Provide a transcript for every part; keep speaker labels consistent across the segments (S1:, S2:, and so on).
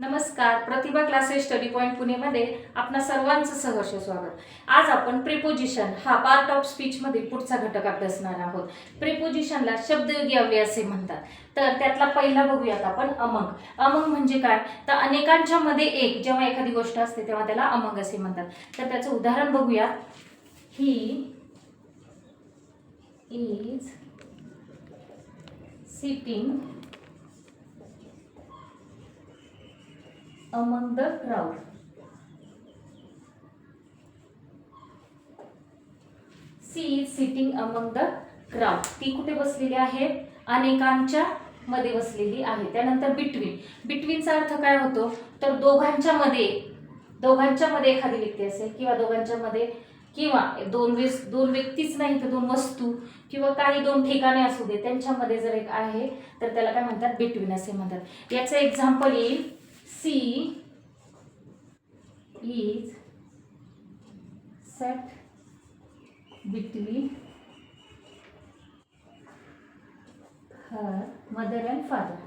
S1: नमस्कार, प्रतिभा classes study point पुणेमध्ये आपणा सर्वांचं सहर्ष स्वागत. आज आपण प्रिपोजिशन हा पार्ट ऑफ स्पीच मध्ये पुढचा घटक अभ्यासणार आहोत. प्रिपोजिशनला शब्दयोगी अव्यय असे म्हणतात. तर त्यातला पहिला बघूयात आपण अमंग. अमंग म्हणजे काय? तर अनेकांच्या मध्ये एक जेव्हा एखादी गोष्ट असते तेव्हा त्याला अमंग असे म्हणतात. तर त्याचं उदाहरण बघूया. He is sitting among the crowd. She is sitting among the crowd. ती कुठे बसलेली आहे? अनेकांच्या मध्ये बसलेली आहे. त्यानंतर बिटवीन. बिटवीनचा अर्थ काय होतो? तर दोघांच्या मध्ये एखादी व्यक्ती असेल किंवा दोघांच्या मध्ये किंवा दोन व्यक्तीच नाही तर दोन वस्तू किंवा काही दोन ठिकाणे असू दे त्यांच्यामध्ये जर एक आहे तर त्याला काय म्हणतात? बिटवीन असे म्हणतात. याचं एक्झाम्पल येईल She is sat between her mother and father.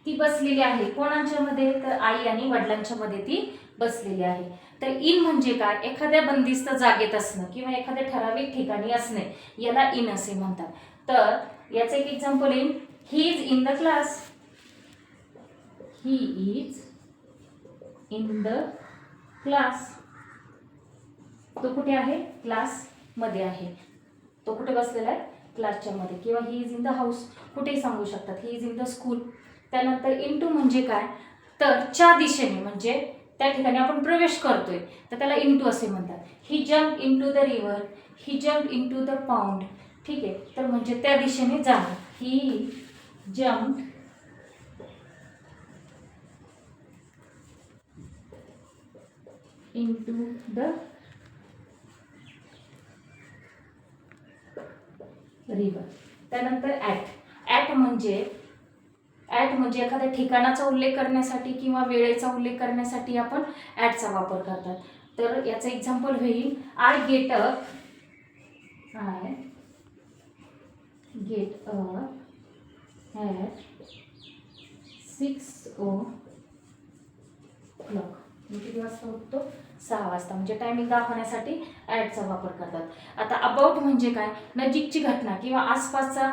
S1: ती बसलेली आहे कोणाच्या मध्ये? तर आई आणि वडिलांच्या मध्ये ती बसलेली आहे. तर इन म्हणजे काय? एखाद्या बंदिस्त जागेत असणं किंवा एखाद्या ठराविक ठिकाणी असणे याला इन असे म्हणतात. तर याचं एक एक्झाम्पल येईल. He is in the class. He is in the class. तो कुठे आहे? क्लास मध्ये आहे. तो कुठे बसलेला आहे? क्लासच्या मध्ये. किंवा he is in the house कुठेही सांगू शकतात. He is in the school. त्यानंतर इनटू म्हणजे काय? तर च्या दिशेने म्हणजे त्या ठिकाणी आपण प्रवेश करतोय तर त्याला इनटू असे म्हणतात. He jump into the river. He jump into the pond. ठीक आहे. तर म्हणजे त्या दिशेने जाणं. He jump into the river. त्यानंतर ॲट म्हणजे एखाद्या ठिकाणाचा उल्लेख करण्यासाठी किंवा वेळेचा उल्लेख करण्यासाठी आपण ॲटचा वापर करतात. तर याचं एक्झाम्पल होईल. I get up at 6 o'clock. किती वाजता उठतो? 6 वाजता. म्हणजे टायमिंग दाखवण्यासाठी ॲटचा वापर करतात. आता अबाउट म्हणजे काय? नजीकची घटना किंवा आसपासचा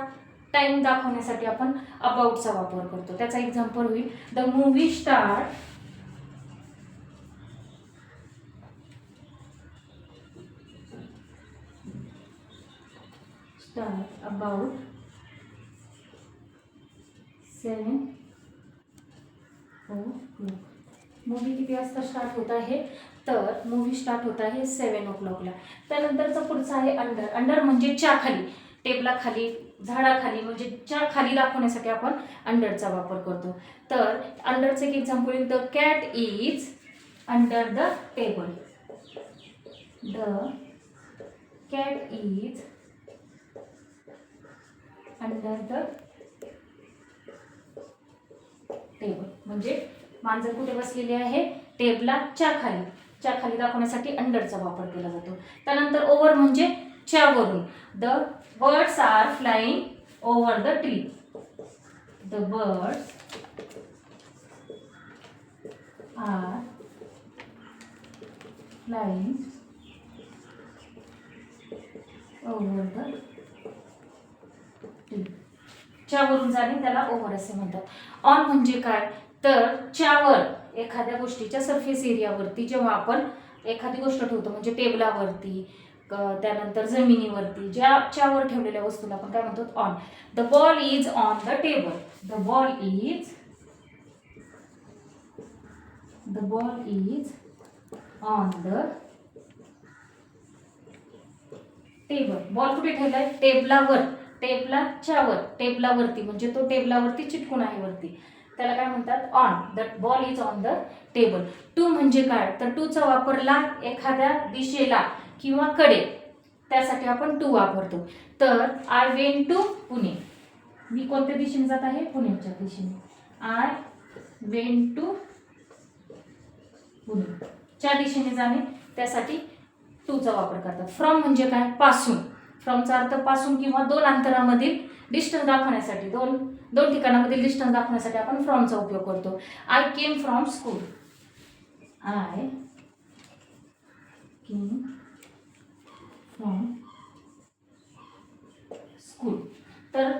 S1: टाइम दाखवण्यासाठी आपण अबाउटचा वापर करतो. त्याचा एक्झाम्पल होईल. The movie start about 7 o'clock. Movie किती वाजता स्टार्ट होत आहे? तर मूवी स्टार्ट होत आहे 7 o'clockला. त्यानंतरचा पुढचा आहे अंडर. अंडर म्हणजे च्या खाली, टेबलाखाली, झाडाखाली म्हणजे च्या खाली दाखवण्यासाठी आपण अंडरचा वापर करतो. तर अंडरचं एक एक्झाम्पल येईल. The cat is under the table. The cat is under the table म्हणजे मांजर कुठे बसलेली आहे? टेबलाच्या खाली. च्या खाली दाखवण्यासाठी अंडरचा वापर केला जातो. त्यानंतर ओव्हर म्हणजे च्यावरून. The birds are flying over the tree. The birds are flying over the tree. च्यावरून जाणे त्याला ओव्हर असे म्हणतात. ऑन म्हणजे काय? तर च्यावर एखाद्या गोष्टीच्या सरफेस एरियावरती जेव्हा आपण एखादी गोष्ट ठेवतो म्हणजे टेबलावरती त्यानंतर जमिनीवरती च्यावर ठेवलेल्या वस्तूला आपण काय म्हणतो? On. The ball is on the table. The ball is on the table. Ball कुठे ठेवलाय? टेबलावर. टेबलावरती म्हणजे तो टेबलावरती चिटकून आहे वरती. त्याला काय म्हणतात? On. The ball is on the table. To म्हणजे काय? तर टूचा वापरला एखाद्या दिशेला किंवा कडे त्यासाठी आपण टू वापरतो. तर आय वेंट टू पुणे. मी कोणत्या दिशेने जात आहे? पुण्याच्या दिशेने. I went to Pune. च्या दिशेने जाणे त्यासाठी टूचा वापर करतात. फ्रॉम म्हणजे काय? पासून. फ्रॉमचा अर्थ पासून किंवा दोन अंतरामधील डिस्टन्स दाखवण्यासाठी दोन ठिकाणामधील डिस्टन्स दाखवण्यासाठी आपण फ्रॉमचा उपयोग करतो. I came from school. I came from school. तर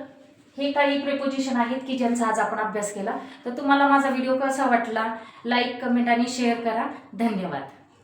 S1: हे काही प्रिपोजिशन आहेत की ज्यांचा आज आपण अभ्यास केला. तर तुम्हाला माझा व्हिडिओ कसा वाटला, लाईक, कमेंट आणि शेअर करा. धन्यवाद.